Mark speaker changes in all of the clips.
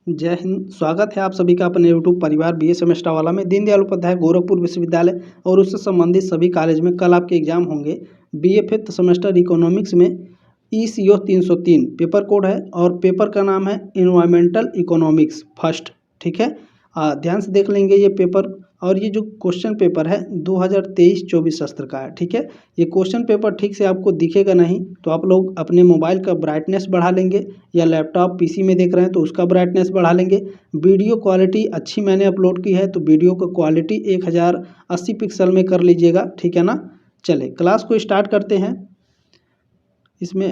Speaker 1: जय हिंद। स्वागत है आप सभी का अपने यूट्यूब परिवार बीए सेमेस्टर वाला में। दीनदयाल उपाध्याय गोरखपुर विश्वविद्यालय और उससे संबंधित सभी कॉलेज में कल आपके एग्जाम होंगे। बीए फिफ्थ सेमेस्टर इकोनॉमिक्स में ECO 303 पेपर कोड है और पेपर का नाम है इन्वायरमेंटल इकोनॉमिक्स फर्स्ट। ठीक है, ध्यान से देख लेंगे ये पेपर। और ये जो क्वेश्चन पेपर है 2023-24 सत्र का है। ठीक है, ये क्वेश्चन पेपर ठीक से आपको दिखेगा नहीं तो आप लोग अपने मोबाइल का ब्राइटनेस बढ़ा लेंगे या लैपटॉप पीसी में देख रहे हैं तो उसका ब्राइटनेस बढ़ा लेंगे। वीडियो क्वालिटी अच्छी मैंने अपलोड की है तो वीडियो का क्वालिटी 1080 पिक्सल में कर लीजिएगा। ठीक है ना। चले क्लास को स्टार्ट करते हैं। इसमें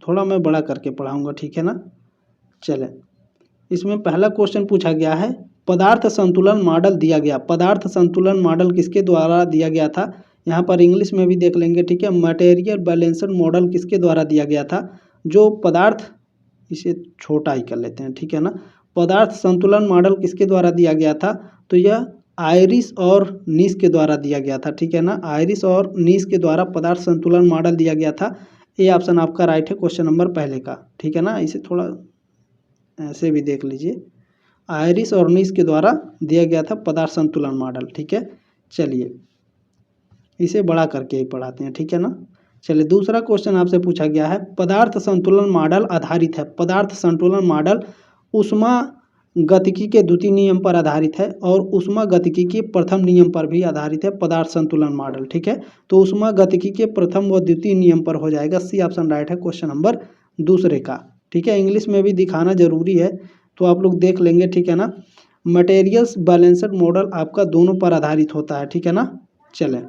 Speaker 1: थोड़ा मैं बड़ा करके पढ़ाऊँगा। ठीक है ना। चले, इसमें पहला क्वेश्चन पूछा गया है, पदार्थ संतुलन मॉडल दिया गया। पदार्थ संतुलन मॉडल किसके द्वारा दिया गया था? यहाँ पर इंग्लिश में भी देख लेंगे। ठीक है, मटेरियल बैलेंस मॉडल किसके द्वारा दिया गया था? जो पदार्थ, इसे छोटा ही कर लेते हैं। ठीक है ना। पदार्थ संतुलन मॉडल किसके द्वारा दिया गया था? तो यह आयरिस और नीस के द्वारा दिया गया था। ठीक है ना, आयरिस और नीस के द्वारा पदार्थ संतुलन मॉडल दिया गया था। ये ऑप्शन आपका राइट है क्वेश्चन नंबर पहले का। ठीक है ना, इसे थोड़ा ऐसे भी देख लीजिए। आयरिस और नीस के द्वारा दिया गया था पदार्थ संतुलन मॉडल। ठीक है, चलिए इसे बड़ा करके ही पढ़ाते हैं। ठीक है ना। चलिए दूसरा क्वेश्चन आपसे पूछा गया है, पदार्थ संतुलन मॉडल आधारित है। पदार्थ संतुलन मॉडल ऊष्मा गतिकी के द्वितीय नियम पर आधारित है और ऊष्मा गतिकी के प्रथम नियम पर भी आधारित है पदार्थ संतुलन मॉडल। ठीक है, तो ऊष्मा गतिकी के प्रथम व द्वितीय नियम पर हो जाएगा। सी ऑप्शन राइट है क्वेश्चन नंबर दूसरे का। ठीक है, इंग्लिश में भी दिखाना जरूरी है तो आप लोग देख लेंगे। ठीक है ना। मटेरियल्स बैलेंस्ड मॉडल आपका दोनों पर आधारित होता है। ठीक है ना। चलें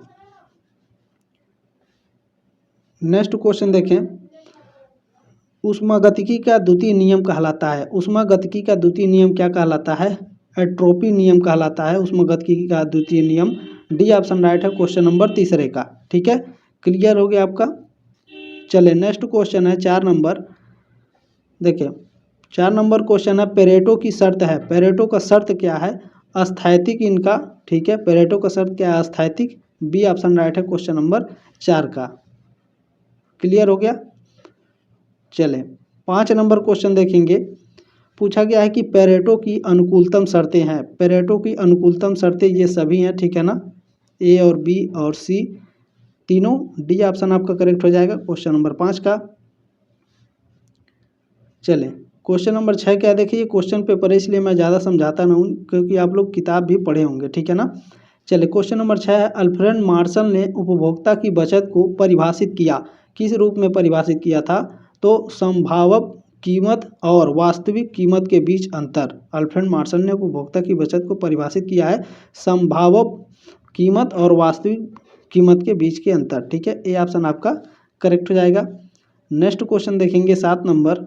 Speaker 1: नेक्स्ट क्वेश्चन देखें, ऊष्मागतिकी का द्वितीय नियम कहलाता है। ऊष्मागतिकी का द्वितीय नियम क्या कहलाता है? एट्रोपी नियम कहलाता है ऊष्मागतिकी का द्वितीय नियम। डी ऑप्शन राइट है क्वेश्चन नंबर तीसरे का। ठीक है, क्लियर हो गया आपका। चले नेक्स्ट क्वेश्चन है 4 नंबर। देखिए 4 नंबर क्वेश्चन है, पेरेटो की शर्त है। पेरेटो का शर्त क्या है? अस्थैतिक इनका। ठीक है, पेरेटो का शर्त क्या है? अस्थैतिक। बी ऑप्शन राइट है क्वेश्चन नंबर 4 का। क्लियर हो गया। चले 5 नंबर क्वेश्चन देखेंगे। पूछा गया है कि पेरेटो की अनुकूलतम शर्तें हैं। पेरेटो की अनुकूलतम शर्तें ये सभी हैं। ठीक है ना, ए और बी और सी तीनों। डी ऑप्शन आपका करेक्ट हो जाएगा क्वेश्चन नंबर 5 का। चलें क्वेश्चन नंबर 6 क्या देखिए, क्वेश्चन पेपर है इसलिए मैं ज़्यादा समझाता ना हूँ क्योंकि आप लोग किताब भी पढ़े होंगे। ठीक है ना। चलिए क्वेश्चन नंबर 6 है, अल्फ्रेड मार्शल ने उपभोक्ता की बचत को परिभाषित किया। किस रूप में परिभाषित किया था? तो संभावक कीमत और वास्तविक कीमत के बीच अंतर। अल्फ्रेड मार्शल ने उपभोक्ता की बचत को परिभाषित किया है संभावक कीमत और वास्तविक कीमत के बीच के अंतर। ठीक है, ए ऑप्शन आपका करेक्ट हो जाएगा। नेक्स्ट क्वेश्चन देखेंगे 7 नंबर।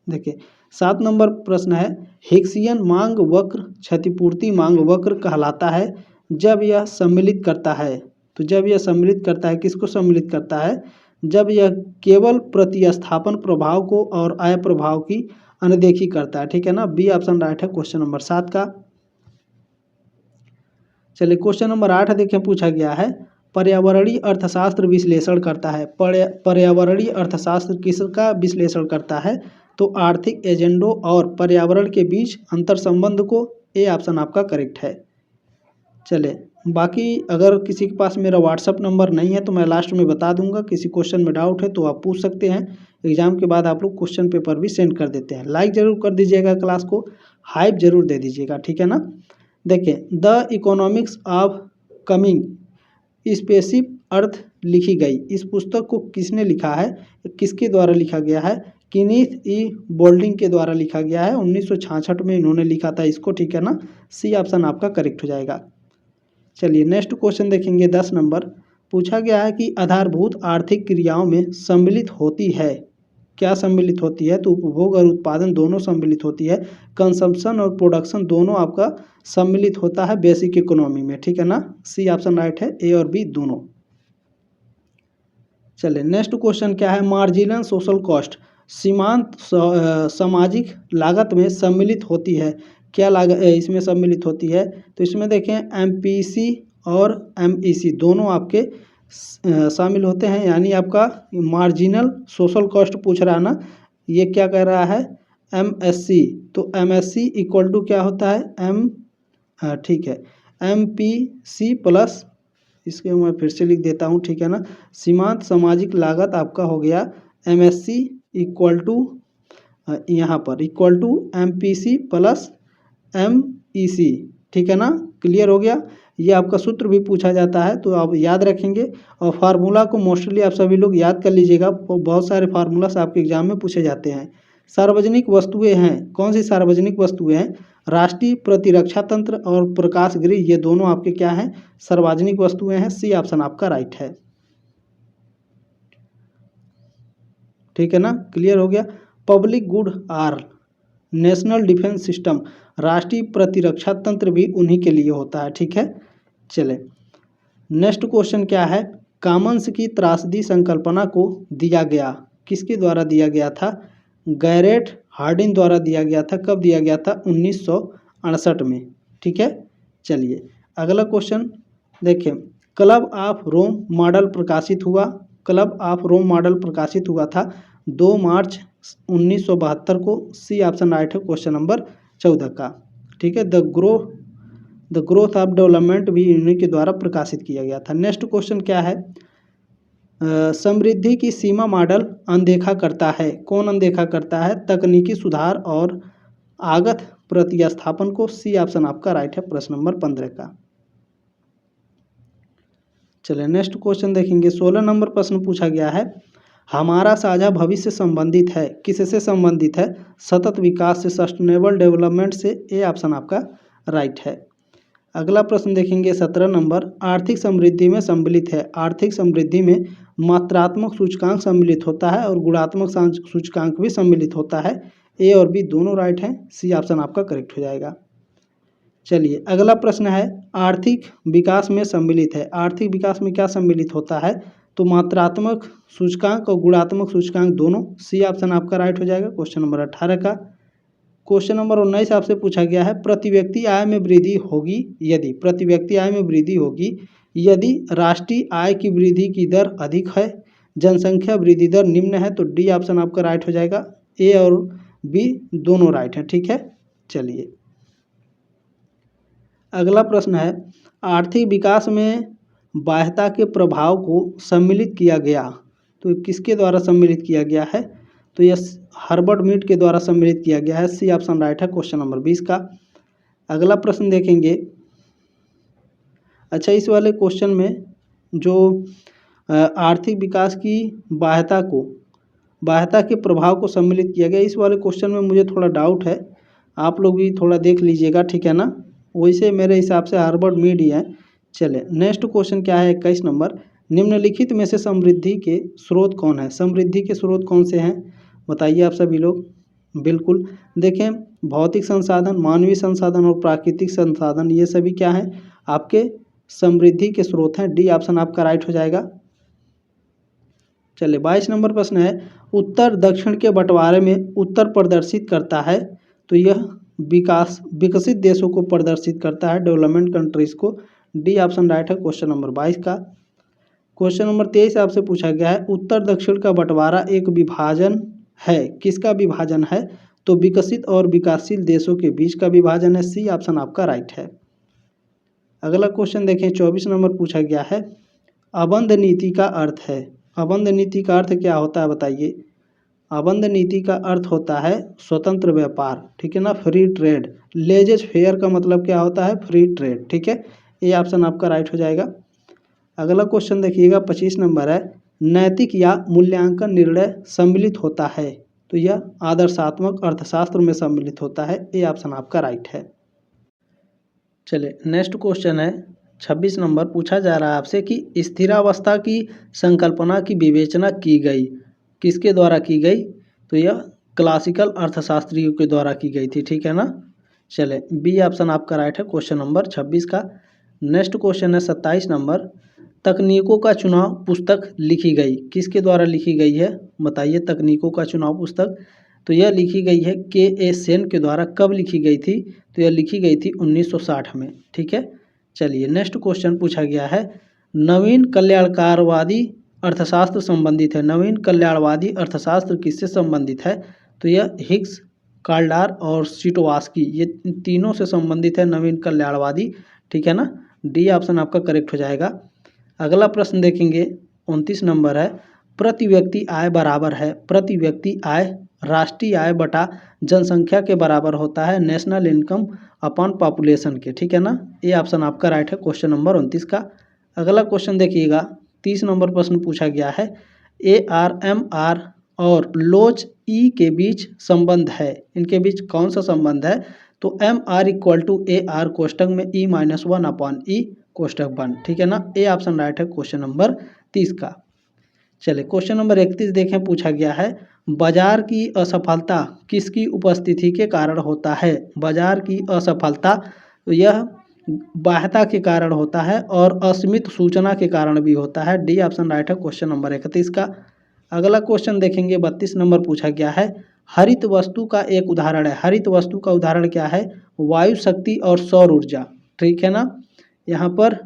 Speaker 1: देखिए 7 नंबर प्रश्न है, हिग्सियन मांग वक्र क्षतिपूर्ति मांग वक्र कहलाता है जब यह सम्मिलित करता है। तो जब यह सम्मिलित करता है, किसको सम्मिलित करता है? जब यह केवल प्रतिस्थापन प्रभाव को और आय प्रभाव की अनदेखी करता है। ठीक है ना, बी ऑप्शन राइट है क्वेश्चन नंबर 7 का। चलिए क्वेश्चन नंबर 8 देखें, पूछा गया है, पर्यावरणीय अर्थशास्त्र विश्लेषण करता है। पर्यावरणीय अर्थशास्त्र किसका विश्लेषण करता है? तो आर्थिक एजेंडों और पर्यावरण के बीच अंतर संबंध को। ए ऑप्शन आपका करेक्ट है। चले बाकी अगर किसी के पास मेरा व्हाट्सअप नंबर नहीं है तो मैं लास्ट में बता दूंगा। किसी क्वेश्चन में डाउट है तो आप पूछ सकते हैं। एग्जाम के बाद आप लोग क्वेश्चन पेपर भी सेंड कर देते हैं। लाइक जरूर कर दीजिएगा, क्लास को हाइप जरूर दे दीजिएगा। ठीक है ना। देखिए the economics of coming specific अर्थ लिखी गई। इस पुस्तक को किसने लिखा है? किसके द्वारा लिखा गया है? कीनीथ ई बोल्डिंग के द्वारा लिखा गया है। 1966 में इन्होंने लिखा था इसको। ठीक है ना, सी ऑप्शन आपका करेक्ट हो जाएगा। चलिए नेक्स्ट क्वेश्चन देखेंगे 10 नंबर। पूछा गया है कि आधारभूत आर्थिक क्रियाओं में सम्मिलित होती है। क्या सम्मिलित होती है? तो उपभोग और उत्पादन दोनों सम्मिलित होती है। कंजम्पशन और प्रोडक्शन दोनों आपका सम्मिलित होता है बेसिक इकोनॉमी में। ठीक है ना, सी ऑप्शन राइट है, ए और बी दोनों। चलिए नेक्स्ट क्वेश्चन क्या है, मार्जिनल सोशल कॉस्ट सीमांत सामाजिक लागत में सम्मिलित होती है। क्या लागत इसमें सम्मिलित होती है? तो इसमें देखें एमपीसी और एमईसी दोनों आपके शामिल होते हैं। यानी आपका मार्जिनल सोशल कॉस्ट पूछ रहा है ना, ये क्या कह रहा है? MSc, तो MSc इक्वल टू क्या होता है ठीक है MPC प्लस, इसके मैं फिर से लिख देता हूँ, ठीक है ना। सीमांत सामाजिक लागत आपका हो गया MSc इक्वल टू यहाँ पर equal to MPC plus MEC, ठीक है ना। क्लियर हो गया। ये आपका सूत्र भी पूछा जाता है तो आप याद रखेंगे, और फार्मूला को मोस्टली आप सभी लोग याद कर लीजिएगा, बहुत सारे फार्मूलास आपके एग्जाम में पूछे जाते हैं। सार्वजनिक वस्तुएं हैं, कौन सी सार्वजनिक वस्तुएं हैं? राष्ट्रीय प्रतिरक्षा तंत्र और प्रकाश गृह, ये दोनों आपके क्या हैं? सार्वजनिक वस्तुएं हैं। सी ऑप्शन आपका राइट है, ठीक है ना। क्लियर हो गया। Public good or national defence system, राष्ट्रीय प्रतिरक्षा तंत्र भी उन्हीं के लिए होता है, ठीक है। चले नेक्स्ट क्वेश्चन क्या है? कॉमन्स की त्रासदी संकल्पना को दिया गया, किसके द्वारा दिया गया था? गैरेट हार्डिन द्वारा दिया गया था। कब दिया गया था? 1968 में, ठीक है। चलिए अगला क्वेश्चन देखिए, क्लब ऑफ रोम मॉडल प्रकाशित हुआ, क्लब ऑफ रोम मॉडल प्रकाशित हुआ था 2 मार्च 1972 को। सी ऑप्शन राइट है क्वेश्चन नंबर 14 का, ठीक है। द ग्रोथ ऑफ डेवलपमेंट भी इन्हीं के द्वारा प्रकाशित किया गया था। नेक्स्ट क्वेश्चन क्या है? समृद्धि की सीमा मॉडल अनदेखा करता है, कौन अनदेखा करता है? तकनीकी सुधार और आगत प्रतिस्थापन को। सी ऑप्शन आपका राइट है प्रश्न नंबर 15 का। चलिए नेक्स्ट क्वेश्चन देखेंगे। 16 नंबर प्रश्न पूछा गया है, हमारा साझा भविष्य संबंधित है, किससे संबंधित है? सतत विकास से, सस्टेनेबल डेवलपमेंट से। ए ऑप्शन आपका राइट है। अगला प्रश्न देखेंगे 17 नंबर, आर्थिक समृद्धि में सम्मिलित है। आर्थिक समृद्धि में मात्रात्मक सूचकांक सम्मिलित होता है और गुणात्मक सूचकांक भी सम्मिलित होता है। ए और बी दोनों राइट हैं। सी ऑप्शन आपका करेक्ट हो जाएगा। चलिए अगला प्रश्न है, आर्थिक विकास में सम्मिलित है। आर्थिक विकास में क्या सम्मिलित होता है? तो मात्रात्मक सूचकांक और गुणात्मक सूचकांक दोनों। सी ऑप्शन आपका राइट हो जाएगा क्वेश्चन नंबर 18 का। क्वेश्चन नंबर 19 आपसे पूछा गया है, प्रति व्यक्ति आय में वृद्धि होगी यदि, प्रति व्यक्ति आय में वृद्धि होगी यदि राष्ट्रीय आय की वृद्धि की दर अधिक है, जनसंख्या वृद्धि दर निम्न है। तो डी ऑप्शन आपका राइट हो जाएगा। ए और बी दोनों राइट हैं, ठीक है। चलिए अगला प्रश्न है, आर्थिक विकास में बाह्यता के प्रभाव को सम्मिलित किया गया, तो किसके द्वारा सम्मिलित किया गया है? तो यह हर्बर्ट मीड के द्वारा सम्मिलित किया गया है। सी ऑप्शन राइट है क्वेश्चन नंबर 20 का। अगला प्रश्न देखेंगे। अच्छा, इस वाले क्वेश्चन में जो आर्थिक विकास की बाह्यता के प्रभाव को सम्मिलित किया गया, इस वाले क्वेश्चन में मुझे थोड़ा डाउट है, आप लोग भी थोड़ा देख लीजिएगा, ठीक है ना। वैसे मेरे हिसाब से हर्बर्ट मीड ही है। चले नेक्स्ट क्वेश्चन क्या है 21 नंबर, निम्नलिखित में से समृद्धि के स्रोत कौन है? समृद्धि के स्रोत कौन से हैं बताइए आप सभी लोग। बिल्कुल देखें, भौतिक संसाधन, मानवीय संसाधन और प्राकृतिक संसाधन, ये सभी क्या हैं? आपके समृद्धि के स्रोत हैं। डी ऑप्शन आपका राइट हो जाएगा। चलिए 22 नंबर प्रश्न है, उत्तर दक्षिण के बंटवारे में उत्तर प्रदर्शित करता है, तो यह विकसित देशों को प्रदर्शित करता है, डेवलपमेंट कंट्रीज को। डी ऑप्शन राइट है क्वेश्चन नंबर 22 का। क्वेश्चन नंबर 23 आपसे पूछा गया है, उत्तर दक्षिण का बंटवारा एक विभाजन है, किसका विभाजन है? तो विकसित और विकासशील देशों के बीच का विभाजन है। सी ऑप्शन आपका राइट है। अगला क्वेश्चन देखें, 24 नंबर पूछा गया है, अबंध नीति का अर्थ है। अबंध नीति का अर्थ क्या होता है बताइए। अबंध नीति का अर्थ होता है स्वतंत्र व्यापार, ठीक है ना, फ्री ट्रेड। लेजेस फेयर का मतलब क्या होता है? फ्री ट्रेड, ठीक है। ये ऑप्शन आपका राइट हो जाएगा। अगला क्वेश्चन देखिएगा 25 नंबर है, नैतिक या मूल्यांकन निर्णय सम्मिलित होता है, तो यह आदर्शात्मक अर्थशास्त्र में सम्मिलित होता है। ये ऑप्शन आपका राइट है। चलिए नेक्स्ट क्वेश्चन है 26 नंबर, पूछा जा रहा है आपसे कि स्थिरावस्था की संकल्पना की विवेचना की गई, किसके द्वारा की गई? तो यह क्लासिकल अर्थशास्त्रियों के द्वारा की गई थी, ठीक है ना। चले बी ऑप्शन आपका राइट है क्वेश्चन नंबर 26 का। नेक्स्ट क्वेश्चन है 27 नंबर, तकनीकों का चुनाव पुस्तक लिखी गई, किसके द्वारा लिखी गई है बताइए? तकनीकों का चुनाव पुस्तक, तो यह लिखी गई है के सेन के द्वारा। कब लिखी गई थी? तो यह लिखी गई थी 1960 में, ठीक है। चलिए नेक्स्ट क्वेश्चन पूछा गया है, नवीन कल्याणकारवादी अर्थशास्त्र संबंधित है। नवीन कल्याणवादी अर्थशास्त्र किससे संबंधित है? तो यह हिग्स काल्डार और सीटोवास्की, ये तीनों से संबंधित है नवीन कल्याणवादी, ठीक है ना। डी ऑप्शन आपका करेक्ट हो जाएगा। अगला प्रश्न देखेंगे 29 नंबर है, प्रति व्यक्ति आय बराबर है, प्रति व्यक्ति आय राष्ट्रीय आय बटा जनसंख्या के बराबर होता है नेशनल इनकम अपॉन पॉपुलेशन के, ठीक है ना। ये ऑप्शन आपका राइट है क्वेश्चन नंबर 29 का। अगला क्वेश्चन देखिएगा 30 नंबर प्रश्न पूछा गया है, ARMR और लोच ई के बीच संबंध है, इनके बीच कौन सा संबंध है, तो MR = AR कोष्टक में E-1/E कोष्टक बंद, ठीक है ना। ए ऑप्शन राइट है क्वेश्चन नंबर 30 का। चलिए क्वेश्चन नंबर 31 देखें, पूछा गया है, बाजार की असफलता किसकी उपस्थिति के कारण होता है, बाजार की असफलता यह बाह्यता के कारण होता है और असीमित सूचना के कारण भी होता है। डी ऑप्शन राइट है क्वेश्चन नंबर 31 का। अगला क्वेश्चन देखेंगे 32 नंबर पूछा गया है, हरित वस्तु का एक उदाहरण है, हरित वस्तु का उदाहरण क्या है, वायु शक्ति और सौर ऊर्जा, ठीक है ना। यहाँ पर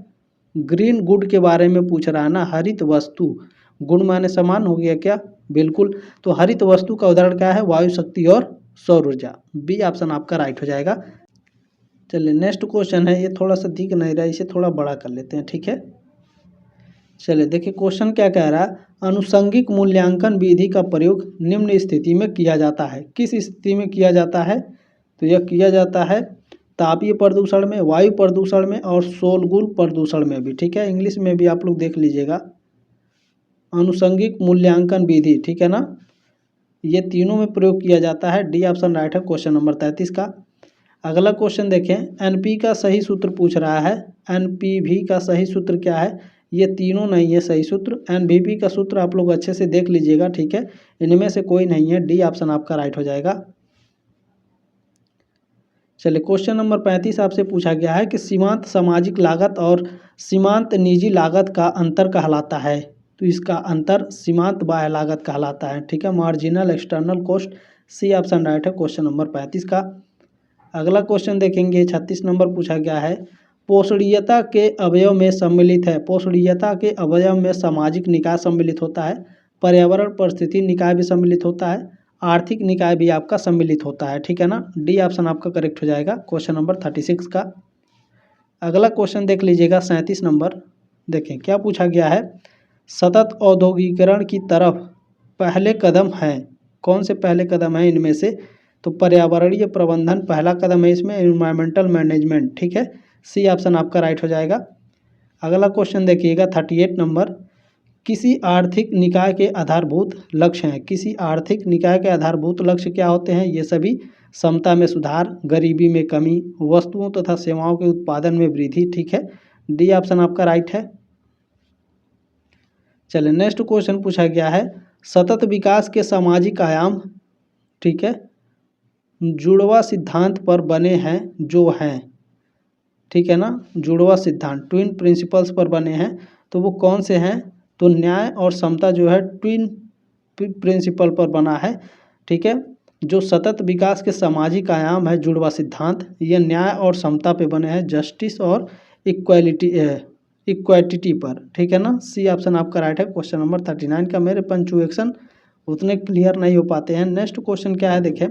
Speaker 1: ग्रीन गुड के बारे में पूछ रहा है ना, हरित वस्तु, गुण माने समान हो गया क्या, बिल्कुल। तो हरित वस्तु का उदाहरण क्या है, वायु शक्ति और सौर ऊर्जा, बी ऑप्शन आपका राइट हो जाएगा। चलिए नेक्स्ट क्वेश्चन है, ये थोड़ा सा दिख नहीं रहा है, इसे थोड़ा बड़ा कर लेते हैं, ठीक है। चलिए देखिए क्वेश्चन क्या कह रहा है, अनुषंगिक मूल्यांकन विधि का प्रयोग निम्न स्थिति में किया जाता है, किस स्थिति में किया जाता है, तो यह किया जाता है तापीय प्रदूषण में, वायु प्रदूषण में और शोरगुल प्रदूषण में भी, ठीक है। इंग्लिश में भी आप लोग देख लीजिएगा, अनुषंगिक मूल्यांकन विधि, ठीक है ना, ये तीनों में प्रयोग किया जाता है। डी ऑप्शन राइट है क्वेश्चन नंबर 33 का। अगला क्वेश्चन देखें, एनपी का सही सूत्र पूछ रहा है, एनपीवी का सही सूत्र क्या है, ये तीनों नहीं है सही सूत्र, एनवीपी का सूत्र आप लोग अच्छे से देख लीजिएगा, ठीक है, इनमें से कोई नहीं है, डी ऑप्शन आपका राइट हो जाएगा। चलिए क्वेश्चन नंबर 35 आपसे पूछा गया है कि सीमांत सामाजिक लागत और सीमांत निजी लागत का अंतर कहलाता है, तो इसका अंतर सीमांत बाह्य लागत कहलाता है, ठीक है, marginal external cost, C option right है क्वेश्चन नंबर 35 का। अगला क्वेश्चन देखेंगे 36 नंबर पूछा गया है, पोषणीयता के अवयव में सम्मिलित है, पोषणीयता के अवयव में सामाजिक निकाय सम्मिलित होता है, पर्यावरण परिस्थिति निकाय भी सम्मिलित होता है, आर्थिक निकाय भी आपका सम्मिलित होता है, ठीक है ना। डी ऑप्शन आपका करेक्ट हो जाएगा क्वेश्चन नंबर 36 का। अगला क्वेश्चन देख लीजिएगा 37 नंबर, देखें क्या पूछा गया है, सतत औद्योगिकरण की तरफ पहले कदम हैं, कौन से पहले कदम हैं इनमें से, तो पर्यावरणीय प्रबंधन पहला कदम है इसमें, एनवायरमेंटल मैनेजमेंट, ठीक है, सी ऑप्शन आपका राइट हो जाएगा। अगला क्वेश्चन देखिएगा 38 नंबर, किसी आर्थिक निकाय के आधारभूत लक्ष्य हैं, किसी आर्थिक निकाय के आधारभूत लक्ष्य क्या होते हैं, ये सभी समता में सुधार, गरीबी में कमी, वस्तुओं तथा सेवाओं के उत्पादन में वृद्धि, ठीक है, डी ऑप्शन आपका राइट है। चलिए नेक्स्ट क्वेश्चन पूछा गया है, सतत विकास के सामाजिक आयाम, ठीक है, जुड़वा सिद्धांत पर बने हैं जो हैं, ठीक है ना, जुड़वा सिद्धांत ट्विन प्रिंसिपल्स पर बने हैं, तो वो कौन से हैं, तो न्याय और समता जो है ट्विन प्रिंसिपल पर बना है, ठीक है। जो सतत विकास के सामाजिक आयाम है जुड़वा सिद्धांत, ये न्याय और समता पे बने हैं, जस्टिस और इक्वालिटी पर, ठीक है ना, सी ऑप्शन आपका राइट है क्वेश्चन नंबर 39 का। मेरे पंचुएक्शन उतने क्लियर नहीं हो पाते हैं। नेक्स्ट क्वेश्चन क्या है देखें,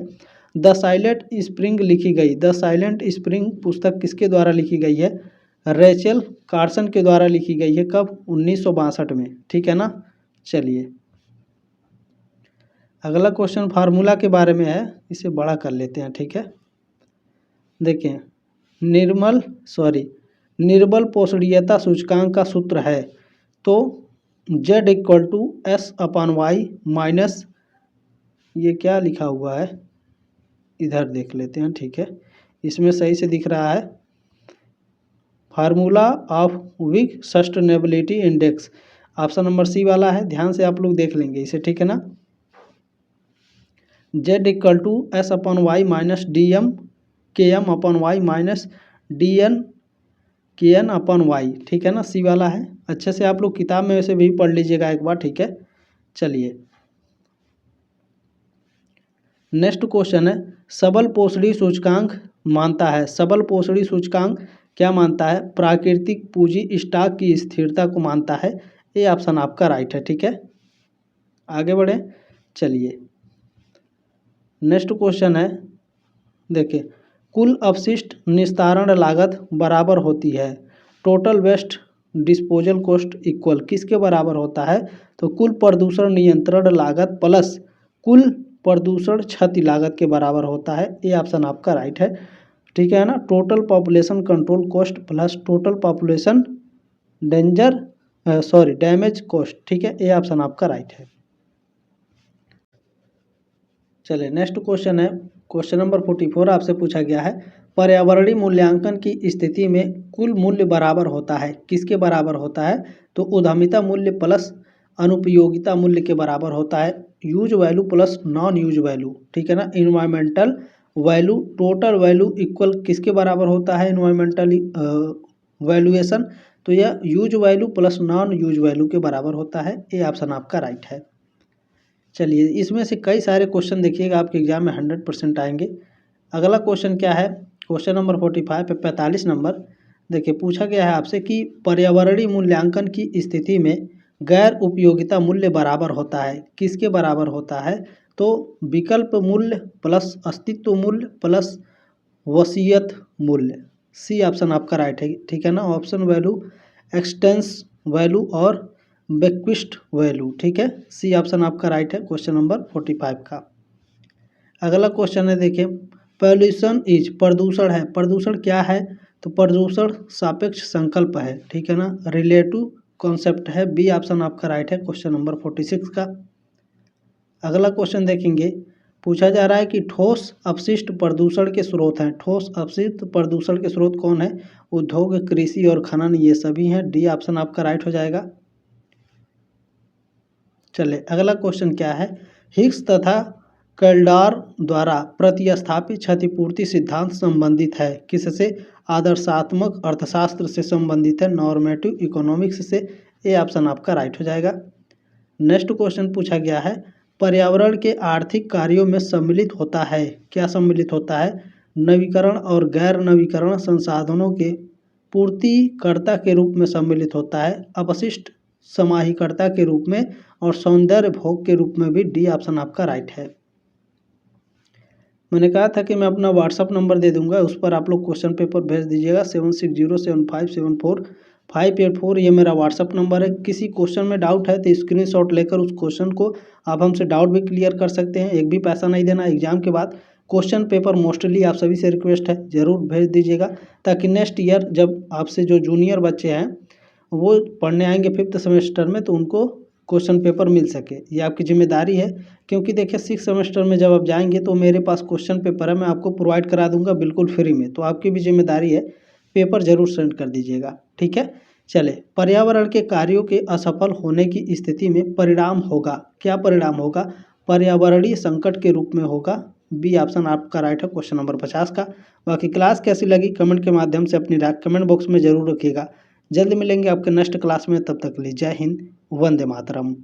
Speaker 1: द साइलेंट स्प्रिंग लिखी गई, द साइलेंट स्प्रिंग पुस्तक किसके द्वारा लिखी गई है, रेचल कार्सन के द्वारा लिखी गई है, कब, 1962 में, ठीक है ना। चलिए अगला क्वेश्चन फार्मूला के बारे में है, इसे बड़ा कर लेते हैं, ठीक है। देखिए निर्बल पोषणीयता सूचकांक का सूत्र है, तो Z = S/Y माइनस, ये क्या लिखा हुआ है, इधर देख लेते हैं, ठीक है, इसमें सही से दिख रहा है, formula of weak sustainability index, option number C वाला है, ध्यान से आप लोग देख लेंगे इसे, ठीक है ना। Z = S/Y minus DM KM/Y minus DN KN/Y, ठीक है ना, सी वाला है, अच्छे से आप लोग किताब में वैसे भी पढ़ लीजिएगा एक बार, ठीक है। चलिए नेक्स्ट क्वेश्चन है, सबल पोषणी सूचकांक मानता है, सबल पोषणी सूचकांक क्या मानता है, प्राकृतिक पूंजी स्टॉक की स्थिरता को मानता है, ये ऑप्शन आपका राइट है, ठीक है। आगे बढ़े, चलिए नेक्स्ट क्वेश्चन है देखिए, कुल अपशिष्ट निस्तारण लागत बराबर होती है total waste disposal cost equal किसके बराबर होता है, तो कुल प्रदूषण नियंत्रण लागत प्लस कुल प्रदूषण क्षति लागत के बराबर होता है। ये ऑप्शन आपका राइट है, ठीक है ना। Total population control cost plus total population damage cost, ठीक है, ये ऑप्शन आपका राइट है। चलिए नेक्स्ट क्वेश्चन है, क्वेश्चन नंबर 44 आपसे पूछा गया है, पर्यावरणीय मूल्यांकन की स्थिति में कुल मूल्य बराबर होता है किसके बराबर होता है, तो उद्यमिता मूल्य प्लस अनुपयोगिता मूल्य के बराबर होता है। Use value plus non use value, ठीक है ना। Environmental value total value equal किसके बराबर होता है, इन्वायरमेंटल वैल्यूएशन, तो यह use value plus non use value के बराबर होता है। ये ऑप्शन आपका राइट है। चलिए इसमें से कई सारे क्वेश्चन देखिएगा आपके एग्जाम में 100% आएंगे। अगला क्वेश्चन क्या है, क्वेश्चन नंबर 45 पे 45 नंबर देखिए पूछा गया है आपसे कि पर्यावरणीय मूल्यांकन की स्थिति में गैर उपयोगिता मूल्य बराबर होता है किसके बराबर होता है, तो विकल्प मूल्य प्लस अस्तित्व मूल्य प्लस वसीयत मूल्य, सी ऑप्शन आपका राइट है, ठीक है ना। ऑप्शन वैल्यू एक्सटेंस वैल्यू और बेक्विस्ट वैल्यू, ठीक है, सी ऑप्शन आपका राइट है क्वेश्चन नंबर 45 का। अगला क्वेश्चन है देखिए, पॉल्यूशन इज प्रदूषण है, प्रदूषण क्या है, तो प्रदूषण सापेक्ष संकल्प है, ठीक है ना, रिलेटिव कॉन्सेप्ट है, बी ऑप्शन आपका राइट है क्वेश्चन नंबर 46 का। अगला क्वेश्चन देखेंगे, पूछा जा रहा है कि ठोस अपशिष्ट प्रदूषण के स्रोत हैं, ठोस अपशिष्ट प्रदूषण के स्रोत कौन है, उद्योग कृषि और खनन ये सभी हैं, डी ऑप्शन आपका राइट हो जाएगा। चलिए अगला क्वेश्चन क्या है, हिग्स तथा कैल्डार द्वारा प्रतिस्थापित क्षतिपूर्ति सिद्धांत संबंधित है किससे, आदर्शात्मक अर्थशास्त्र से संबंधित है, नॉर्मेटिव इकोनॉमिक्स से, ये ऑप्शन आपका राइट हो जाएगा। नेक्स्ट क्वेश्चन पूछा गया है, पर्यावरण के आर्थिक कार्यों में सम्मिलित होता है, क्या सम्मिलित होता है, नवीकरण और गैर नवीकरण संसाधनों के पूर्तिकर्ता के रूप में सम्मिलित होता है, अपशिष्ट समाहीकर्ता के रूप में और सौंदर्य भोग के रूप में भी, डी ऑप्शन आपका राइट है। मैंने कहा था कि मैं अपना व्हाट्सअप नंबर दे दूंगा, उस पर आप लोग क्वेश्चन पेपर भेज दीजिएगा 7607574584, ये मेरा व्हाट्सअप नंबर है। किसी क्वेश्चन में डाउट है तो स्क्रीनशॉट लेकर उस क्वेश्चन को आप हमसे डाउट भी क्लियर कर सकते हैं, एक भी पैसा नहीं देना। एग्जाम के बाद क्वेश्चन पेपर मोस्टली आप सभी से रिक्वेस्ट है ज़रूर भेज दीजिएगा, ताकि नेक्स्ट ईयर जब आपसे जो जूनियर बच्चे हैं वो पढ़ने आएंगे 5th सेमेस्टर में तो उनको क्वेश्चन पेपर मिल सके, ये आपकी जिम्मेदारी है। क्योंकि देखिए 6th सेमेस्टर में जब आप जाएंगे तो मेरे पास क्वेश्चन पेपर है, मैं आपको प्रोवाइड करा दूंगा बिल्कुल फ्री में, तो आपकी भी जिम्मेदारी है पेपर जरूर सेंड कर दीजिएगा, ठीक है। चले, पर्यावरण के कार्यों के असफल होने की स्थिति में परिणाम होगा, क्या परिणाम होगा, पर्यावरणीय संकट के रूप में होगा, बी ऑप्शन आपका राइट है क्वेश्चन नंबर 50 का। बाकी क्लास कैसी लगी कमेंट के माध्यम से अपनी राय कमेंट बॉक्स में जरूर रखिएगा। जल्द मिलेंगे आपके नेक्स्ट क्लास में, तब तक के लिए जय हिंद, वंदे मातरम।